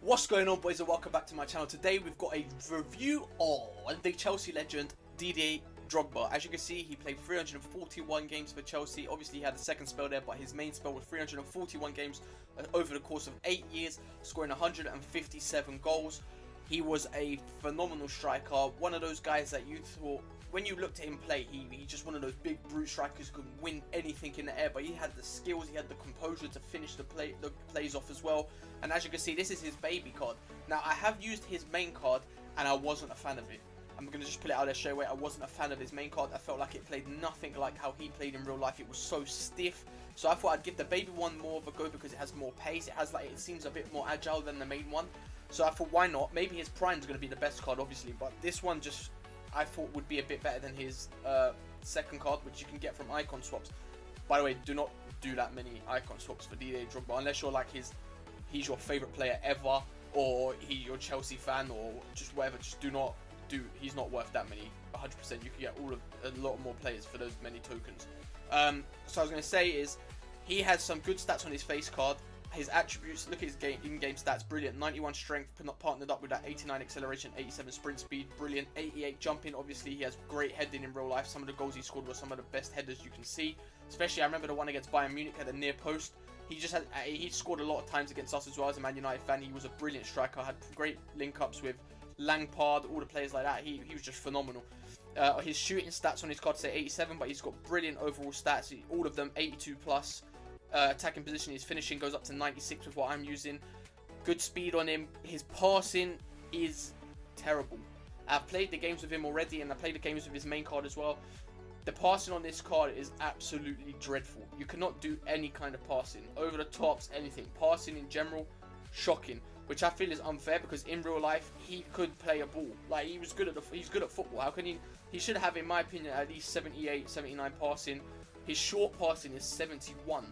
What's going on, boys, and welcome back to my channel. Today we've got a review on the Chelsea legend Didier Drogba. As you can see, he played 341 games for Chelsea. Obviously he had a second spell there, but his main spell was 341 games over the course of 8 years, scoring 157 goals. He was a phenomenal striker, one of those guys that you thought, when you looked at him play, he just one of those big brute strikers who could win anything in the air, but he had the skills, he had the composure to finish the plays off as well. And as you can see, this is his baby card. Now, I have used his main card, and I wasn't a fan of it. I'm going to just put it out there straight away. I wasn't a fan of his main card. I felt like it played nothing like how he played in real life. It was so stiff. So I thought I'd give the baby one more of a go because it has more pace. It seems a bit more agile than the main one. So I thought, why not? Maybe his prime is going to be the best card, obviously, but this one just I thought would be a bit better than his second card, which you can get from icon swaps. By the way, do not do that many icon swaps for Didier Drogba unless you're like he's your favourite player ever, or you're a Chelsea fan, or just whatever. Just do not do. He's not worth that many. 100%. You can get a lot more players for those many tokens. So I was going to say is he has some good stats on his face card. His attributes, look at his in-game stats, brilliant. 91 strength, partnered up with that 89 acceleration, 87 sprint speed, brilliant. 88 jumping, obviously he has great heading in real life. Some of the goals he scored were some of the best headers you can see. Especially, I remember the one against Bayern Munich at the near post. He scored a lot of times against us as well as a Man United fan. He was a brilliant striker, had great link-ups with Lampard, all the players like that. He was just phenomenal. His shooting stats on his card say 87, but he's got brilliant overall stats, all of them 82 plus. Attacking position, his finishing goes up to 96 with what I'm using. Good speed on him. His passing is terrible. I've played the games with him already, and I played the games with his main card as well. The passing on this card is absolutely dreadful. You cannot do any kind of passing. Over the tops, anything. Passing in general, shocking. Which I feel is unfair because in real life, he could play a ball. Like, he's good at football. How can he should have, in my opinion, at least 78, 79 passing. His short passing is 71.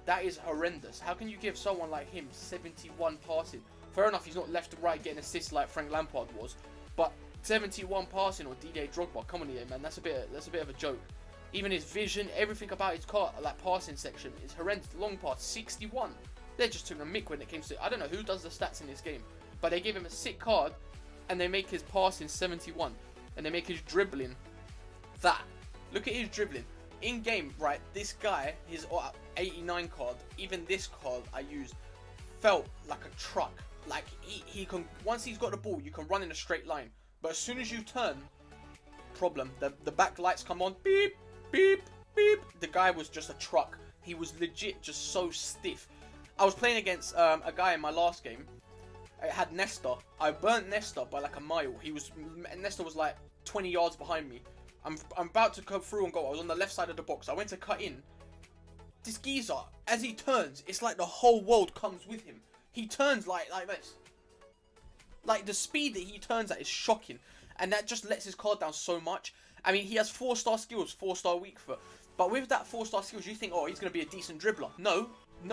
That is horrendous. How can you give someone like him 71 passing? Fair enough, he's not left to right getting assists like Frank Lampard was, but 71 passing or Didier Drogba, come on here, man. That's a bit of a joke. Even his vision, everything about his car, like passing section, is horrendous. Long pass, 61. They just took a mick when it came to. I don't know who does the stats in this game, but they gave him a sick card, and they make his passing 71, and they make his dribbling that. Look at his dribbling. In game, right, this guy, his 89 card, even this card I used, felt like a truck. Like, he can, once he's got the ball, you can run in a straight line. But as soon as you turn, problem, the back lights come on, beep, beep, beep. The guy was just a truck. He was legit just so stiff. I was playing against a guy in my last game. It had Nesta. I burnt Nesta by like a mile. Nesta was like 20 yards behind me. I'm about to go through and go. I was on the left side of the box. I went to cut in. This geezer, as he turns, it's like the whole world comes with him. He turns like this. Like, the speed that he turns at is shocking. And that just lets his card down so much. I mean, he has 4-star skills, 4-star weak foot. But with that 4-star skills, you think, oh, he's going to be a decent dribbler. No,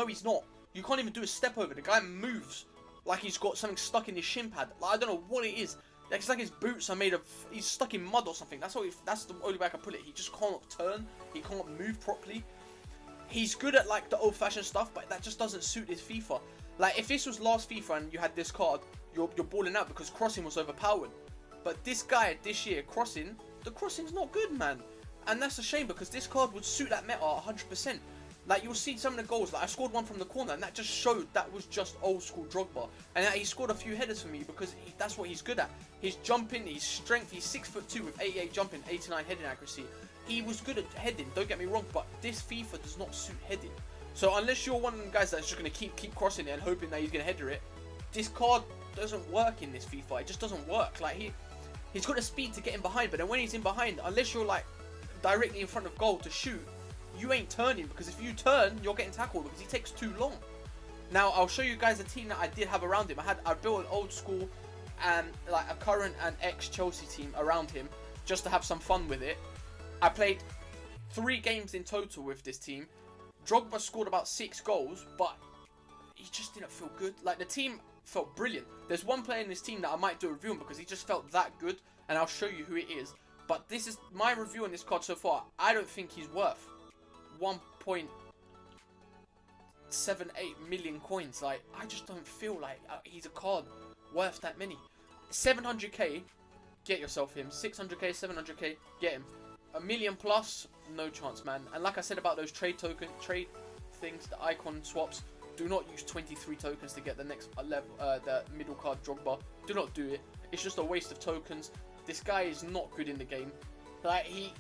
he's not. You can't even do a step over. The guy moves like he's got something stuck in his shin pad. Like, I don't know what it is. It's like his boots are made of, he's stuck in mud or something. That's the only way I can put it. He just can't turn. He can't move properly. He's good at like the old-fashioned stuff, but that just doesn't suit his FIFA. Like, if this was last FIFA and you had this card, you're balling out because crossing was overpowered. But this guy this year, the crossing's not good, man. And that's a shame because this card would suit that meta 100%. Like, you'll see some of the goals. Like, I scored one from the corner, and that just showed that was just old-school Drogba. And he scored a few headers for me because that's what he's good at. His jumping, his strength. He's 6'2" with 88 jumping, 89 heading accuracy. He was good at heading, don't get me wrong, but this FIFA does not suit heading. So unless you're one of them guys that's just going to keep crossing it and hoping that he's going to header it, this card doesn't work in this FIFA. It just doesn't work. Like, he's got the speed to get in behind, but then when he's in behind, unless you're like directly in front of goal to shoot, you ain't turning, because if you turn, you're getting tackled because he takes too long. Now, I'll show you guys the team that I did have around him. I built an old school and like a current and ex-Chelsea team around him just to have some fun with it. I played 3 games in total with this team. Drogba scored about 6 goals, but he just didn't feel good. Like, the team felt brilliant. There's one player in this team that I might do a review on because he just felt that good, and I'll show you who it is. But this is my review on this card so far. I don't think he's worth 1.8 7-8 million coins. Like, I just don't feel like he's a card worth that many. 700k, get yourself him. 600k, 700k, get him. A million plus, no chance, man. And like I said about those trade things, the icon swaps, do not use 23 tokens to get the next level, the middle card Drogba. Do not do it. It's just a waste of tokens. This guy is not good in the game. Like, he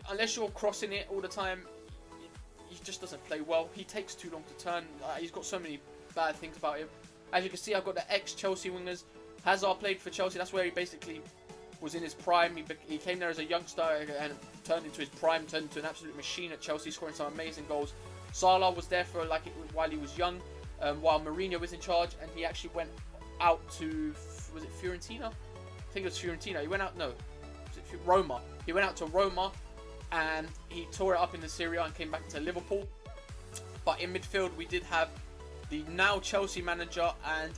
unless you're crossing it all the time, he just doesn't play well. He takes too long to turn. He's got so many bad things about him. As you can see, I've got the ex-Chelsea wingers. Hazard played for Chelsea. That's where he basically was in his prime. He came there as a youngster and turned into his prime, turned into an absolute machine at Chelsea, scoring some amazing goals. Salah was there for while he was young, while Mourinho was in charge, and he actually went out to, was it Fiorentina? I think it was Fiorentina. He went out, no, was it Roma? He went out to Roma, and he tore it up in the Serie A and came back to Liverpool. But in midfield, we did have the now Chelsea manager and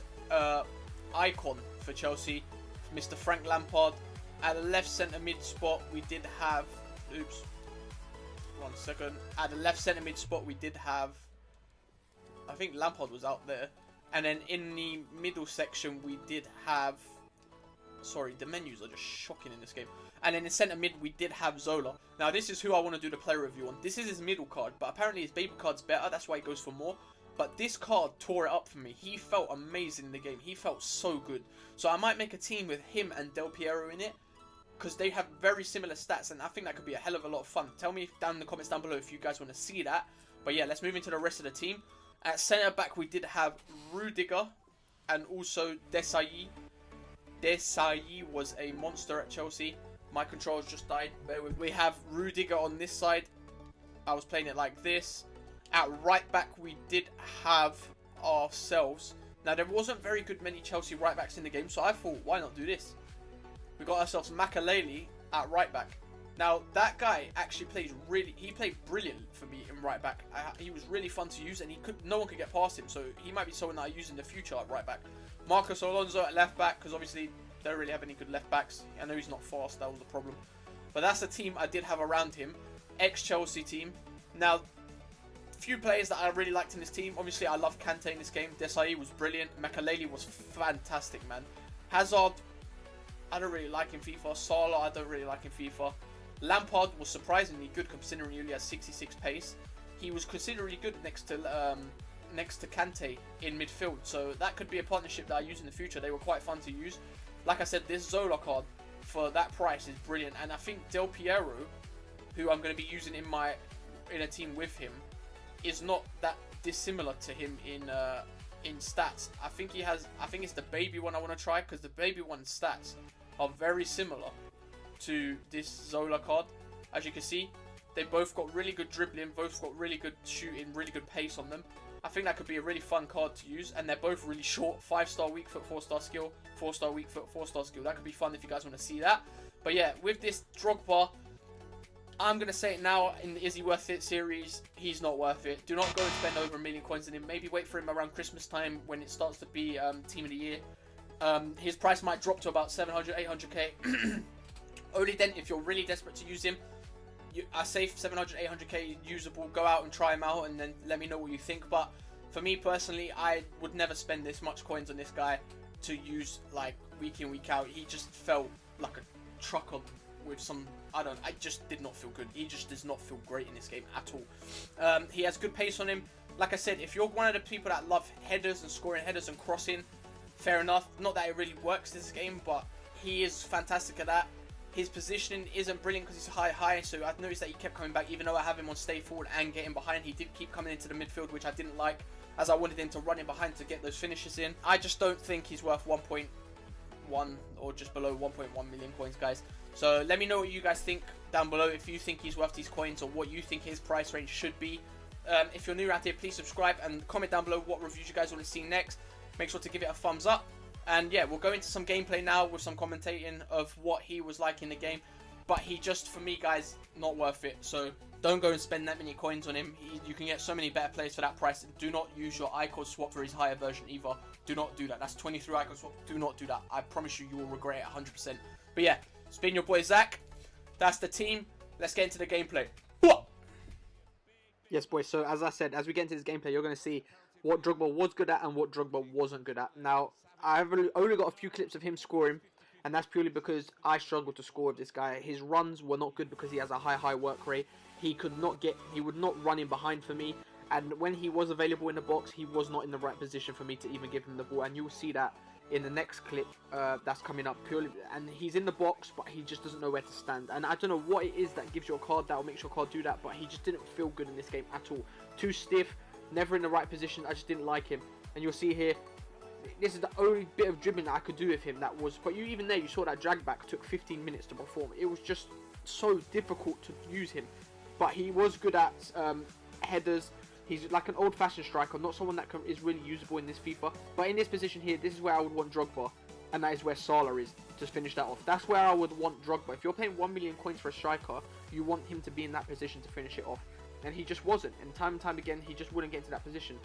icon for Chelsea, Mr. Frank Lampard. At the left centre mid spot, we did have, oops, 1 second. At the left centre mid spot, we did have, I think Lampard was out there. And then in the middle section, we did have, sorry, the menus are just shocking in this game. And then in centre mid, we did have Zola. Now, this is who I want to do the player review on. This is his middle card, but apparently his baby card's better. That's why he goes for more. But this card tore it up for me. He felt amazing in the game. He felt so good. So I might make a team with him and Del Piero in it, because they have very similar stats, and I think that could be a hell of a lot of fun. Tell me down in the comments down below if you guys want to see that. But yeah, let's move into the rest of the team. At centre back, we did have Rudiger and also Desai. Desai was a monster at Chelsea. My controls just died. Bear with me. We have Rudiger on this side. I was playing it like this. At right back, we did have ourselves. Now, there wasn't very good many Chelsea right backs in the game, so I thought, why not do this? We got ourselves Makaleli at right back. Now, that guy actually played brilliant for me in right back. He was really fun to use, and no one could get past him, so he might be someone that I use in the future at right back. Marcos Alonso at left back, because obviously they don't really have any good left backs. I know he's not fast, that was the problem. But that's the team I did have around him. Ex-Chelsea team. Now, few players that I really liked in this team. Obviously, I love Kante in this game. Desai was brilliant. Makaleli was fantastic, man. Hazard, I don't really like in FIFA. Salah, I don't really like in FIFA. Lampard was surprisingly good considering he only has 66 pace. He was considerably good next to Kante in midfield. So that could be a partnership that I use in the future. They were quite fun to use. Like I said, this Zola card for that price is brilliant. And I think Del Piero, who I'm going to be using in a team with him, is not that dissimilar to him in stats. I think it's the baby one I want to try, because the baby one's stats are very similar to this Zola card. As you can see, they both got really good dribbling, both got really good shooting, really good pace on them. I think that could be a really fun card to use, and they're both really short. 5-star weak foot, 4-star skill, 4-star weak foot, 4-star skill. That could be fun if you guys want to see that. But yeah, with this Drogba, I'm going to say it now in the Is He Worth It series, he's not worth it. Do not go and spend over 1 million coins on him. Maybe wait for him around Christmas time when it starts to be Team of the Year. His price might drop to about 700, 800k. Only then if you're really desperate to use him. I say 700, 800k usable. Go out and try him out and then let me know what you think. But for me personally, I would never spend this much coins on this guy to use like week in, week out. He just felt like a trucker with some, I just did not feel good. He just does not feel great in this game at all. He has good pace on him. Like I said, if you're one of the people that love headers and scoring headers and crossing, fair enough. Not that it really works this game, but he is fantastic at that. His positioning isn't brilliant because he's high, so I've noticed that he kept coming back. Even though I have him on stay forward and getting behind, he did keep coming into the midfield, which I didn't like, as I wanted him to run in behind to get those finishes in. I just don't think he's worth 1.1 or just below 1.1 million coins, guys. So let me know what you guys think down below, if you think he's worth these coins or what you think his price range should be. If you're new around here, please subscribe and comment down below what reviews you guys want to see next. Make sure to give it a thumbs up. And yeah, we'll go into some gameplay now with some commentating of what he was like in the game. But he just, for me guys, not worth it. So don't go and spend that many coins on him. You can get so many better players for that price. Do not use your icon swap for his higher version either. Do not do that. That's 23 icon swap. Do not do that. I promise you, you will regret it 100%. But yeah, it's been your boy Zach. That's the team. Let's get into the gameplay. Yes, boys. So as I said, as we get into this gameplay, you're going to see what Drogba was good at and what Drogba wasn't good at. Now, I've only got a few clips of him scoring, and that's purely because I struggled to score with this guy. His runs were not good because he has a high work rate. He would not run in behind for me, and when he was available in the box, he was not in the right position for me to even give him the ball, and you'll see that in the next clip that's coming up purely, and he's in the box but he just doesn't know where to stand, and I don't know what it is that gives you a card that will make your card do that, but he just didn't feel good in this game at all. Too stiff, never in the right position. I just didn't like him, and you'll see here this is the only bit of dribbling that I could do with him that was, but even there you saw that drag back took 15 minutes to perform. It was just so difficult to use him, but he was good at headers. He's like an old-fashioned striker, not someone that is really usable in this FIFA. But in this position here, this is where I would want Drogba, and that is where Salah is to finish that off. That's where I would want Drogba. If you're paying 1 million coins for a striker, you want him to be in that position to finish it off. And he just wasn't. And time again, he just wouldn't get into that position.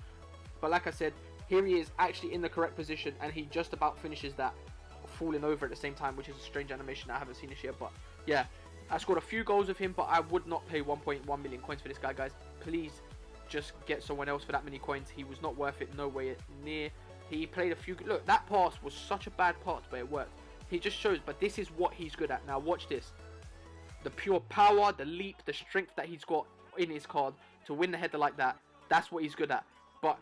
But like I said, here he is actually in the correct position, and he just about finishes that, falling over at the same time, which is a strange animation I haven't seen this year. But yeah, I scored a few goals with him, but I would not pay 1.1 million coins for this guy, guys. Please just get someone else for that many coins. He was not worth it, nowhere near. He played a few. Look, that pass was such a bad pass, but it worked. He just shows, but this is what he's good at. Now watch this. The pure power, the leap, the strength that he's got in his card to win the header like that, that's what he's good at. But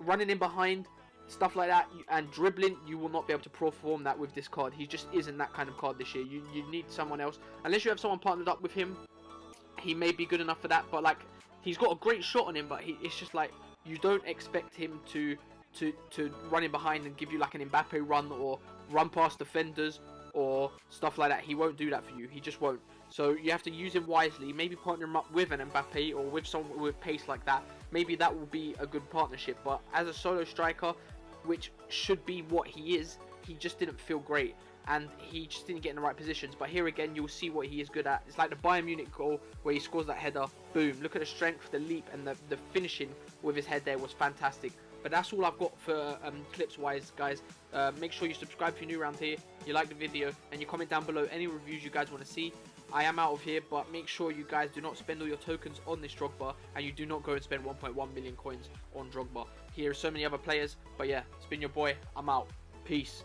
running in behind, stuff like that, and dribbling, you will not be able to perform that with this card. He just isn't that kind of card this year. You need someone else. Unless you have someone partnered up with him, he may be good enough for that, but like, he's got a great shot on him, but it's just like, you don't expect him to run in behind and give you like an Mbappe run or run past defenders or stuff like that. He won't do that for you. He just won't. So you have to use him wisely. Maybe partner him up with an Mbappe or with someone with pace like that. Maybe that will be a good partnership. But as a solo striker, which should be what he is, he just didn't feel great. And he just didn't get in the right positions. But here again, you'll see what he is good at. It's like the Bayern Munich goal where he scores that header. Boom. Look at the strength, the leap, and the finishing with his head there was fantastic. But that's all I've got for clips-wise, guys. Make sure you subscribe if you're new around here. You like the video, and you comment down below any reviews you guys want to see. I am out of here, but make sure you guys do not spend all your tokens on this Drogba, and you do not go and spend 1.1 million coins on Drogba. Here are so many other players, but yeah, it's been your boy. I'm out. Peace.